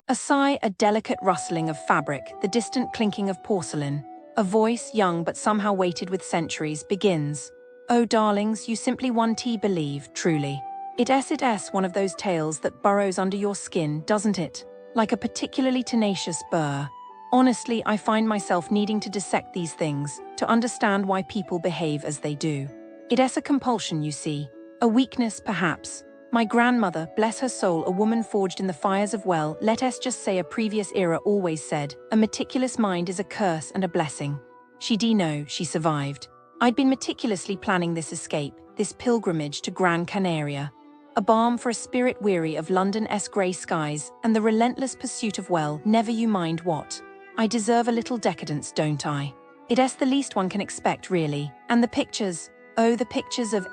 A sigh, a delicate rustling of fabric, the distant clinking of porcelain. A voice, young but somehow weighted with centuries, begins. Oh, darlings, you simply want to believe, truly. It is one of those tales that burrows under your skin, doesn't it? Like a particularly tenacious burr. Honestly, I find myself needing to dissect these things, to understand why people behave as they do. It's a compulsion, you see. A weakness, perhaps. My grandmother, bless her soul, a woman forged in the fires of let us just say a previous era, always said, a meticulous mind is a curse and a blessing. She survived. I'd been meticulously planning this escape, this pilgrimage to Gran Canaria. A balm for a spirit weary of London's grey skies and the relentless pursuit of never you mind what. I deserve a little decadence, don't I? It's the least one can expect, really. And the pictures, oh, the pictures of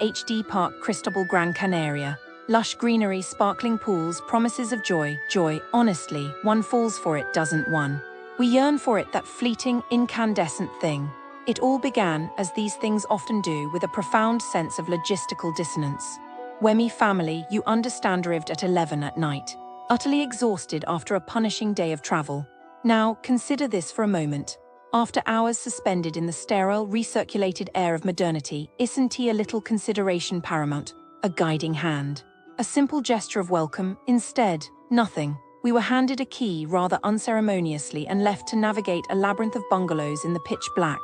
Parque Cristbal Gran Canaria. Lush greenery, sparkling pools, promises of joy, honestly, one falls for it, doesn't one? We yearn for it, that fleeting, incandescent thing. It all began, as these things often do, with a profound sense of logistical dissonance. When me family, you understand, arrived at 11 at night, utterly exhausted after a punishing day of travel. Now, consider this for a moment. After hours suspended in the sterile, recirculated air of modernity, isn't a little consideration paramount? A guiding hand. A simple gesture of welcome, instead, nothing. We were handed a key rather unceremoniously and left to navigate a labyrinth of bungalows in the pitch black.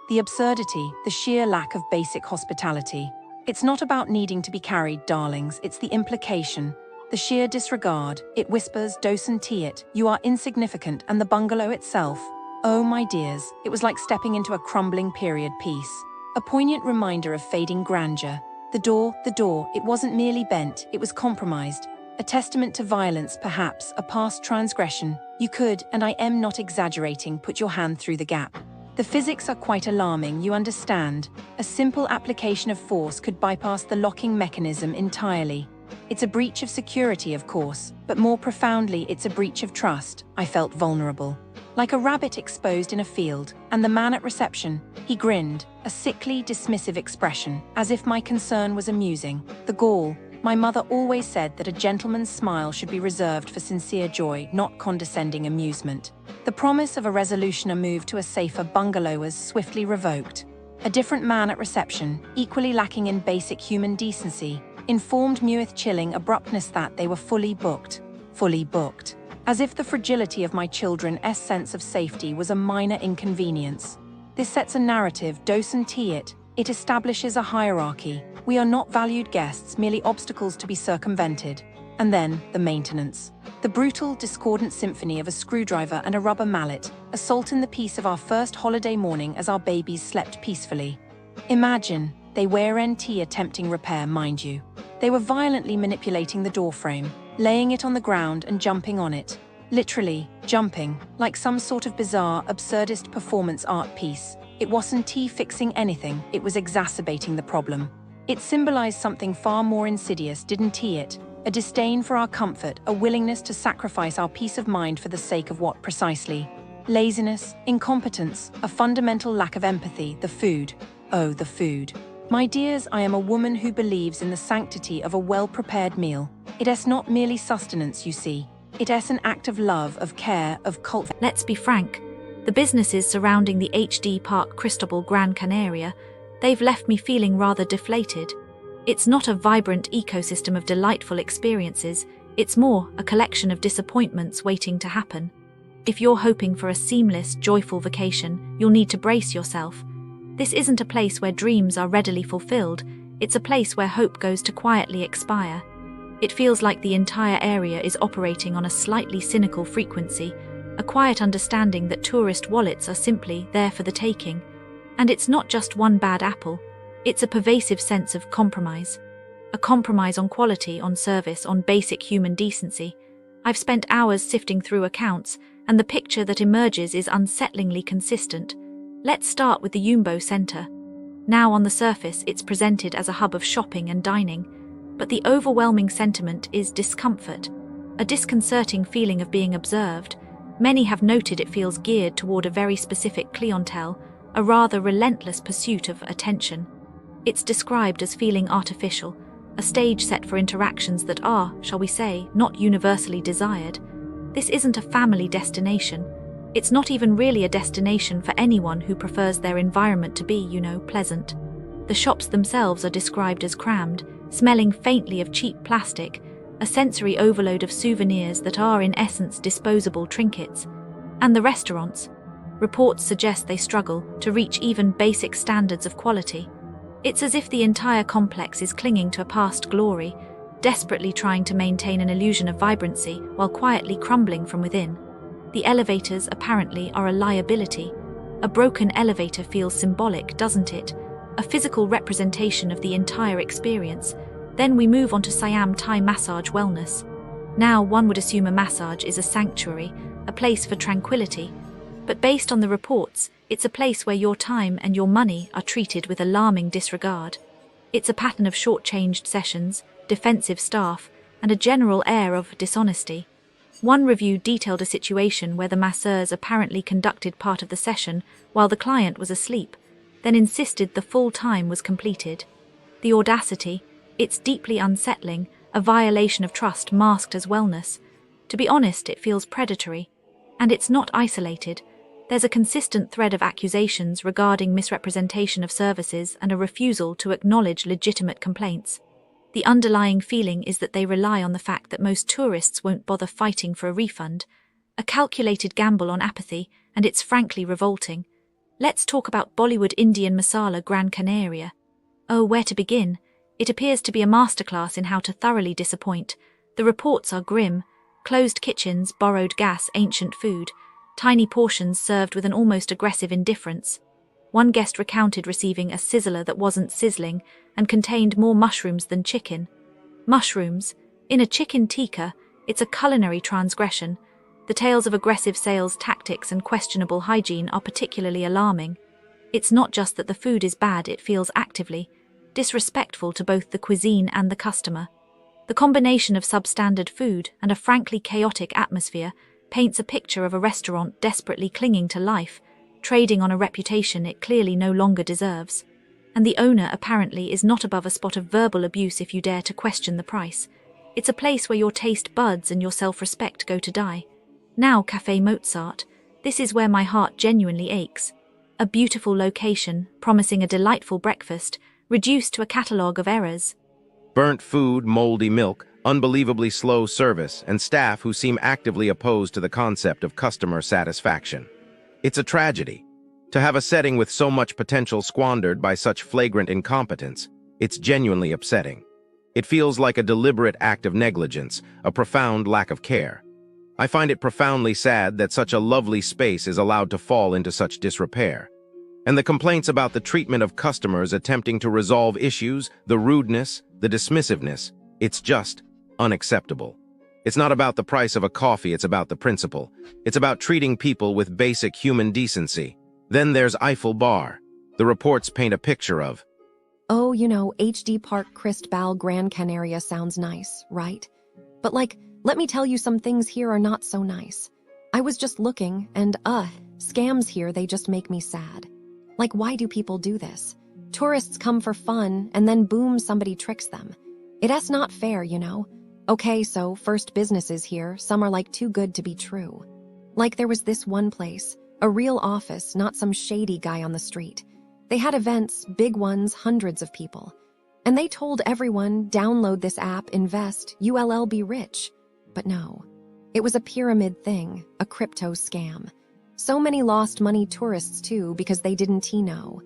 The absurdity, the sheer lack of basic hospitality. It's not about needing to be carried, darlings, it's the implication. The sheer disregard. It whispers, "Docent it, you are insignificant," and the bungalow itself. Oh, my dears, it was like stepping into a crumbling period piece. A poignant reminder of fading grandeur. The door, it wasn't merely bent, it was compromised. A testament to violence, perhaps, a past transgression. You could, and I am not exaggerating, put your hand through the gap. The physics are quite alarming, you understand. A simple application of force could bypass the locking mechanism entirely. It's a breach of security, of course, but more profoundly, it's a breach of trust. I felt vulnerable. Like a rabbit exposed in a field, and the man at reception, he grinned, a sickly, dismissive expression, as if my concern was amusing. The gall. My mother always said that a gentleman's smile should be reserved for sincere joy, not condescending amusement. The promise of a resolution, a move to a safer bungalow, was swiftly revoked. A different man at reception, equally lacking in basic human decency, informed me with chilling abruptness that they were fully booked. Fully booked. As if the fragility of my children's sense of safety was a minor inconvenience. This sets a narrative, docent it. It establishes a hierarchy. We are not valued guests, merely obstacles to be circumvented. And then, the maintenance. The brutal, discordant symphony of a screwdriver and a rubber mallet, a salt in the peace of our first holiday morning as our babies slept peacefully. Imagine, they weren't attempting repair, mind you. They were violently manipulating the doorframe, laying it on the ground and jumping on it. Literally, jumping, like some sort of bizarre, absurdist performance art piece. It wasn't fixing anything, it was exacerbating the problem. It symbolized something far more insidious, didn't it? A disdain for our comfort, a willingness to sacrifice our peace of mind for the sake of what precisely? Laziness, incompetence, a fundamental lack of empathy, the food. Oh, the food. My dears, I am a woman who believes in the sanctity of a well-prepared meal. It's not merely sustenance, you see. It's an act of love, of care, of culture. Let's be frank. The businesses surrounding the Parque Cristbal Gran Canaria, they've left me feeling rather deflated. It's not a vibrant ecosystem of delightful experiences, it's more a collection of disappointments waiting to happen. If you're hoping for a seamless, joyful vacation, you'll need to brace yourself. This isn't a place where dreams are readily fulfilled, it's a place where hope goes to quietly expire. It feels like the entire area is operating on a slightly cynical frequency, a quiet understanding that tourist wallets are simply there for the taking. And it's not just one bad apple, it's a pervasive sense of compromise. A compromise on quality, on service, on basic human decency. I've spent hours sifting through accounts, and the picture that emerges is unsettlingly consistent. Let's start with the Yumbo Centrum. Now on the surface, it's presented as a hub of shopping and dining, but the overwhelming sentiment is discomfort, a disconcerting feeling of being observed. Many have noted it feels geared toward a very specific clientele, a rather relentless pursuit of attention. It's described as feeling artificial, a stage set for interactions that are, shall we say, not universally desired. This isn't a family destination. It's not even really a destination for anyone who prefers their environment to be, pleasant. The shops themselves are described as crammed, smelling faintly of cheap plastic, a sensory overload of souvenirs that are in essence disposable trinkets. And the restaurants? Reports suggest they struggle to reach even basic standards of quality. It's as if the entire complex is clinging to a past glory, desperately trying to maintain an illusion of vibrancy while quietly crumbling from within. The elevators, apparently, are a liability. A broken elevator feels symbolic, doesn't it? A physical representation of the entire experience. Then we move on to Siam Thai massage wellness. Now, one would assume a massage is a sanctuary, a place for tranquility. But based on the reports, it's a place where your time and your money are treated with alarming disregard. It's a pattern of short-changed sessions, defensive staff, and a general air of dishonesty. One review detailed a situation where the masseurs apparently conducted part of the session while the client was asleep, then insisted the full time was completed. The audacity, it's deeply unsettling, a violation of trust masked as wellness. To be honest, it feels predatory. And it's not isolated. There's a consistent thread of accusations regarding misrepresentation of services and a refusal to acknowledge legitimate complaints. The underlying feeling is that they rely on the fact that most tourists won't bother fighting for a refund, a calculated gamble on apathy, and it's frankly revolting. Let's talk about Bollywood Indian Masala Gran Canaria. Oh, where to begin? It appears to be a masterclass in how to thoroughly disappoint. The reports are grim: closed kitchens, borrowed gas, ancient food, tiny portions served with an almost aggressive indifference. One guest recounted receiving a sizzler that wasn't sizzling and contained more mushrooms than chicken. Mushrooms? In a chicken tikka, it's a culinary transgression. The tales of aggressive sales tactics and questionable hygiene are particularly alarming. It's not just that the food is bad, it feels actively disrespectful to both the cuisine and the customer. The combination of substandard food and a frankly chaotic atmosphere paints a picture of a restaurant desperately clinging to life, trading on a reputation it clearly no longer deserves. And the owner apparently is not above a spot of verbal abuse if you dare to question the price. It's a place where your taste buds and your self-respect go to die. Now Caf Mozart, this is where my heart genuinely aches. A beautiful location, promising a delightful breakfast, reduced to a catalogue of errors. Burnt food, moldy milk, unbelievably slow service, and staff who seem actively opposed to the concept of customer satisfaction. It's a tragedy. To have a setting with so much potential squandered by such flagrant incompetence, it's genuinely upsetting. It feels like a deliberate act of negligence, a profound lack of care. I find it profoundly sad that such a lovely space is allowed to fall into such disrepair. And the complaints about the treatment of customers attempting to resolve issues, the rudeness, the dismissiveness, it's just unacceptable. It's not about the price of a coffee, it's about the principle. It's about treating people with basic human decency. Then there's Eiffel Bar. The reports paint a picture of, oh, HotelTour Gran Canaria sounds nice, right? But let me tell you, some things here are not so nice. I was just looking, and scams here, they just make me sad. Why do people do this? Tourists come for fun, and then boom, somebody tricks them. It's not fair, Okay, so first businesses here, some are too good to be true. There was this one place, a real office, not some shady guy on the street. They had events, big ones, hundreds of people. And they told everyone, download this app, invest, you'll be rich. But no, it was a pyramid thing, a crypto scam. So many lost money tourists too because they didn't know.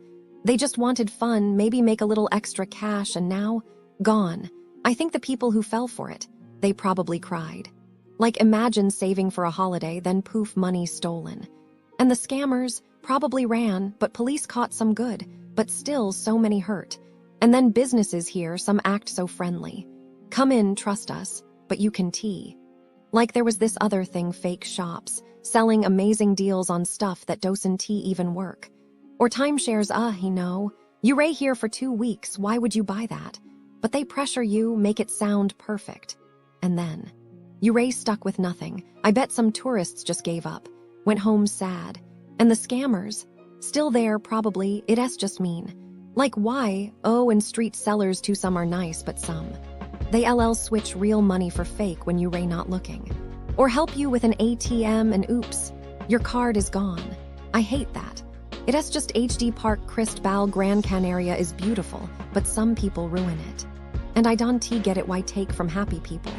They just wanted fun, maybe make a little extra cash, and now, gone. I think the people who fell for it, they probably cried. Imagine saving for a holiday, then poof, money stolen. And the scammers probably ran, but police caught some good, but still so many hurt. And then businesses here, some act so friendly. Come in, trust us, but you can tea. There was this other thing, fake shops, selling amazing deals on stuff that doesn't even work. Or timeshares, you here for 2 weeks, why would you buy that? But they pressure you, make it sound perfect. And then, you stuck with nothing. I bet some tourists just gave up, went home sad. And the scammers, still there probably, it's just mean. Like why? Oh, and street sellers too, some are nice, but some. They LL switch real money for fake when you ray not looking. Or help you with an ATM and oops, your card is gone. I hate that. It has just HD Parque Cristbal Gran Canaria is beautiful, but some people ruin it. And I don't get it why take from happy people.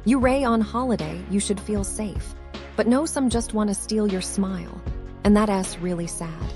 You ray on holiday, you should feel safe. But no, some just want to steal your smile. And that ass really sad.